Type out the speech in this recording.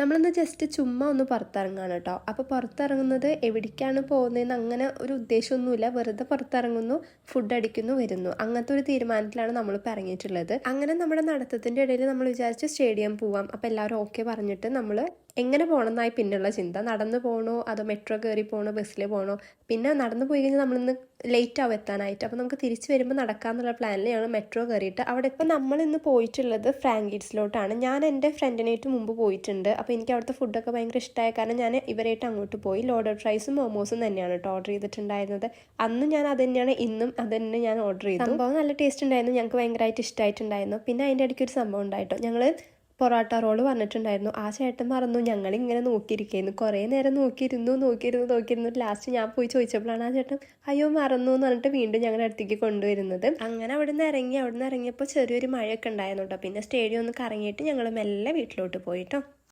നമ്മളൊന്ന് ജസ്റ്റ് ചുമ്മാ ഒന്ന് പുറത്തിറങ്ങുകയാണ് കേട്ടോ. അപ്പോൾ പുറത്തിറങ്ങുന്നത് എവിടേക്കാണ് പോകുന്നതെന്ന് അങ്ങനെ ഒരു ഉദ്ദേശമൊന്നുമില്ല. വെറുതെ പുറത്തിറങ്ങുന്നു, ഫുഡ് അടിക്കുന്നു, വരുന്നു. അങ്ങനത്തെ ഒരു തീരുമാനത്തിലാണ് നമ്മളിപ്പോൾ ഇറങ്ങിയിട്ടുള്ളത്. അങ്ങനെ നമ്മുടെ നടത്തത്തിൻ്റെ ഇടയിൽ നമ്മൾ വിചാരിച്ച് സ്റ്റേഡിയം പോവാം. അപ്പോൾ എല്ലാവരും ഓക്കെ പറഞ്ഞിട്ട് നമ്മൾ എങ്ങനെ പോകണമെന്നായി പിന്നുള്ള ചിന്ത. നടന്ന് പോകണോ അതോ മെട്രോ കയറി പോകണോ ബസ്സിൽ പോകണോ. പിന്നെ നടന്നു പോയി കഴിഞ്ഞാൽ നമ്മളിന്ന് ലേറ്റ് ആവും എത്താനായിട്ട്. അപ്പോൾ നമുക്ക് തിരിച്ച് വരുമ്പോൾ നടക്കാമെന്നുള്ള പ്ലാനിൽ ഞങ്ങൾ മെട്രോ കയറിയിട്ട് അവിടെ ഇപ്പോൾ നമ്മളിന്ന് പോയിട്ടുള്ളത് ഫ്രാങ്കീഡ്സിലോട്ടാണ്. ഞാൻ എൻ്റെ ഫ്രണ്ടിനായിട്ട് മുമ്പ് പോയിട്ടുണ്ട്. അപ്പോൾ എനിക്ക് അവിടുത്തെ ഫുഡൊക്കെ ഭയങ്കര ഇഷ്ടമായ കാരണം ഞാൻ ഇവരായിട്ട് അങ്ങോട്ട് പോയി. ലോഡഡ് ഫ്രൈസും മോമോസും തന്നെയാണ് കേട്ടോ ഓർഡർ ചെയ്തിട്ടുണ്ടായിരുന്നത്. അന്ന് ഞാൻ അത് തന്നെയാണ്, ഇന്നും അത് തന്നെ ഞാൻ ഓർഡർ ചെയ്തു. സംഭവം നല്ല ടേസ്റ്റ് ഉണ്ടായിരുന്നു, ഞങ്ങൾക്ക് ഭയങ്കരമായിട്ട് ഇഷ്ടമായിട്ടുണ്ടായിരുന്നു. പിന്നെ അതിൻ്റെ ഇടയ്ക്ക് ഒരു സംഭവം ഉണ്ടായിട്ടോ. ഞങ്ങൾ പൊറോട്ട റോള് പറഞ്ഞിട്ടുണ്ടായിരുന്നു. ആ ചേട്ടൻ മറന്നു. ഞങ്ങളിങ്ങനെ നോക്കിയിരിക്കുന്നു, കുറേ നേരം നോക്കിയിരുന്നു. ലാസ്റ്റ് ഞാൻ പോയി ചോദിച്ചപ്പോഴാണ് ആ ചേട്ടൻ അയ്യോ മറന്നു എന്ന് പറഞ്ഞിട്ട് വീണ്ടും ഞങ്ങളുടെ അടുത്തേക്ക് കൊണ്ടുവരുന്നത്. അങ്ങനെ അവിടെ നിന്ന് ഇറങ്ങിയപ്പോൾ ചെറിയൊരു മഴയൊക്കെ ഉണ്ടായിരുന്നു കേട്ടോ. പിന്നെ സ്റ്റേഡിയം ഒന്ന് കറങ്ങിയിട്ട് ഞങ്ങൾ മെല്ലെ വീട്ടിലോട്ട് പോയിട്ടോ.